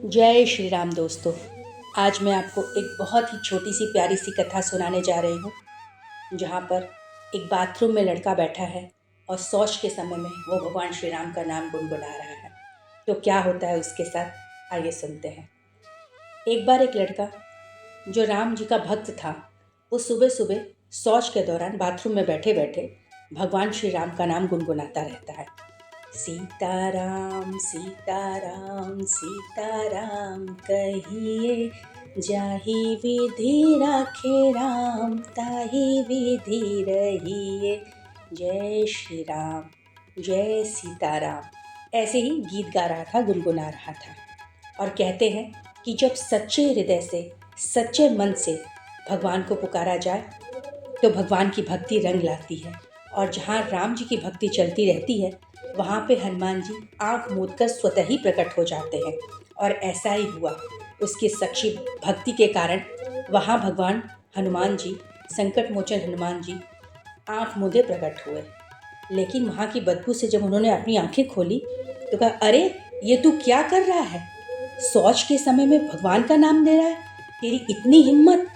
जय श्री राम दोस्तों। आज मैं आपको एक बहुत ही छोटी सी प्यारी सी कथा सुनाने जा रही हूँ, जहाँ पर एक बाथरूम में लड़का बैठा है और शौच के समय में वो भगवान श्री राम का नाम गुनगुना रहा है। तो क्या होता है उसके साथ, आइए सुनते हैं। एक बार एक लड़का जो राम जी का भक्त था, वो सुबह सुबह शौच के दौरान बाथरूम में बैठे बैठे भगवान श्री राम का नाम गुनगुनाता रहता है। सीताराम सीताराम सीताराम कहिए, जाहि विधि राखे राम ताहि विधि रहिए। जय श्री राम जय सीताराम ऐसे ही गीत गा रहा था, गुनगुना रहा था। और कहते हैं कि जब सच्चे हृदय से, सच्चे मन से भगवान को पुकारा जाए तो भगवान की भक्ति रंग लाती है। और जहाँ राम जी की भक्ति चलती रहती है, वहाँ पे हनुमान जी आँख मूंद कर स्वतः ही प्रकट हो जाते हैं। और ऐसा ही हुआ, उसकी सच्ची भक्ति के कारण वहाँ भगवान हनुमान जी, संकट मोचन हनुमान जी आँख मूंदे प्रकट हुए। लेकिन वहाँ की बदबू से जब उन्होंने अपनी आँखें खोली तो कहा, अरे ये तू क्या कर रहा है? शौच के समय में भगवान का नाम ले रहा है, तेरी इतनी हिम्मत?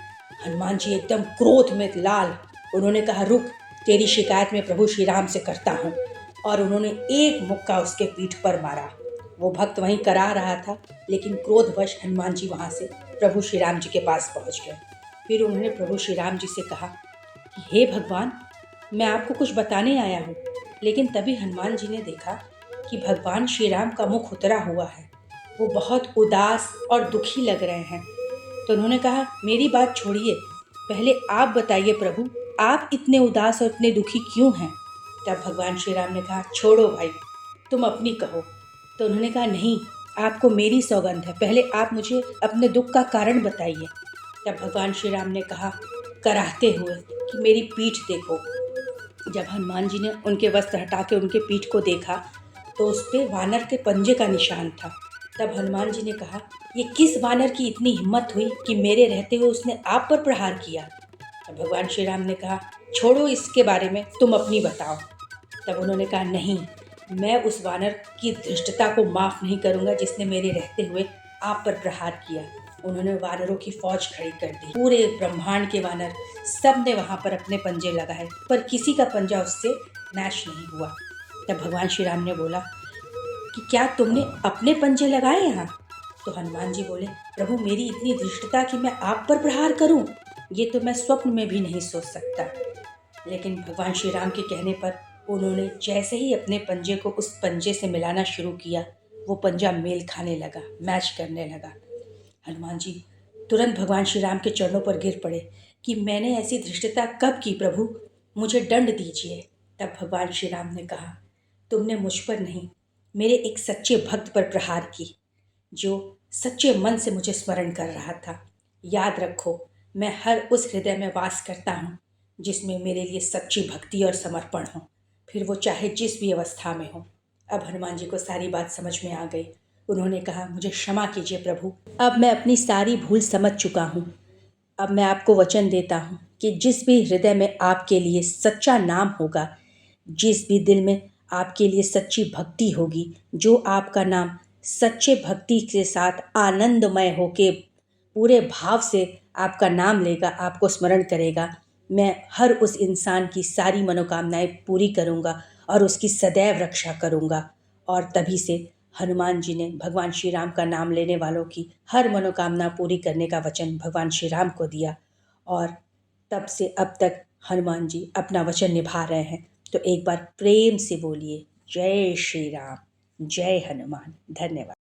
हनुमान जी एकदम क्रोध में लाल। उन्होंने कहा, रुक, तेरी शिकायत मैं प्रभु श्री राम से करता हूँ। और उन्होंने एक मुक्का उसके पीठ पर मारा। वो भक्त वहीं करा रहा था, लेकिन क्रोधवश हनुमान जी वहाँ से प्रभु श्री राम जी के पास पहुँच गए। फिर उन्होंने प्रभु श्री राम जी से कहा कि हे भगवान, मैं आपको कुछ बताने आया हूँ। लेकिन तभी हनुमान जी ने देखा कि भगवान श्री राम का मुख उतरा हुआ है, वो बहुत उदास और दुखी लग रहे हैं। तो उन्होंने कहा, मेरी बात छोड़िए, पहले आप बताइए प्रभु, आप इतने उदास और इतने दुखी क्यों हैं? तब भगवान श्री राम ने कहा, छोड़ो भाई, तुम अपनी कहो। तो उन्होंने कहा, नहीं, आपको मेरी सौगंध है, पहले आप मुझे अपने दुख का कारण बताइए। तब भगवान श्री राम ने कहा कराहते हुए कि मेरी पीठ देखो। जब हनुमान जी ने उनके वस्त्र हटा के उनके पीठ को देखा तो उस पर वानर के पंजे का निशान था। तब हनुमान जी ने कहा, ये किस वानर की इतनी हिम्मत हुई कि मेरे रहते हुए उसने आप पर प्रहार किया? तब भगवान श्री राम ने कहा, छोड़ो इसके बारे में, तुम अपनी बताओ। तब उन्होंने कहा, नहीं, मैं उस वानर की धृष्टता को माफ़ नहीं करूँगा जिसने मेरे रहते हुए आप पर प्रहार किया। उन्होंने वानरों की फौज खड़ी कर दी। पूरे ब्रह्मांड के वानर सब ने वहाँ पर अपने पंजे लगाए, पर किसी का पंजा उससे मैच नहीं हुआ। तब भगवान श्री राम ने बोला कि क्या तुमने अपने पंजे लगाए यहाँ? तो हनुमान जी बोले, प्रभु, मेरी इतनी धृष्टता कि मैं आप पर प्रहार करूं, ये तो मैं स्वप्न में भी नहीं सोच सकता। लेकिन भगवान श्री राम के कहने पर उन्होंने जैसे ही अपने पंजे को उस पंजे से मिलाना शुरू किया, वो पंजा मेल खाने लगा, मैच करने लगा। हनुमान जी तुरंत भगवान श्री राम के चरणों पर गिर पड़े कि मैंने ऐसी धृष्टता कब की प्रभु, मुझे दंड दीजिए। तब भगवान श्री राम ने कहा, तुमने मुझ पर नहीं, मेरे एक सच्चे भक्त पर प्रहार की, जो सच्चे मन से मुझे स्मरण कर रहा था। याद रखो, मैं हर उस हृदय में वास करता हूँ जिसमें मेरे लिए सच्ची भक्ति और समर्पण हो, फिर वो चाहे जिस भी अवस्था में हो। अब हनुमान जी को सारी बात समझ में आ गई। उन्होंने कहा, मुझे क्षमा कीजिए प्रभु, अब मैं अपनी सारी भूल समझ चुका हूँ। अब मैं आपको वचन देता हूँ कि जिस भी हृदय में आपके लिए सच्चा नाम होगा, जिस भी दिल में आपके लिए सच्ची भक्ति होगी, जो आपका नाम सच्चे भक्ति के साथ आनंदमय होके पूरे भाव से आपका नाम लेगा, आपको स्मरण करेगा, मैं हर उस इंसान की सारी मनोकामनाएं पूरी करूंगा और उसकी सदैव रक्षा करूंगा। और तभी से हनुमान जी ने भगवान श्री राम का नाम लेने वालों की हर मनोकामना पूरी करने का वचन भगवान श्री राम को दिया। और तब से अब तक हनुमान जी अपना वचन निभा रहे हैं। तो एक बार प्रेम से बोलिए, जय श्री राम, जय हनुमान। धन्यवाद।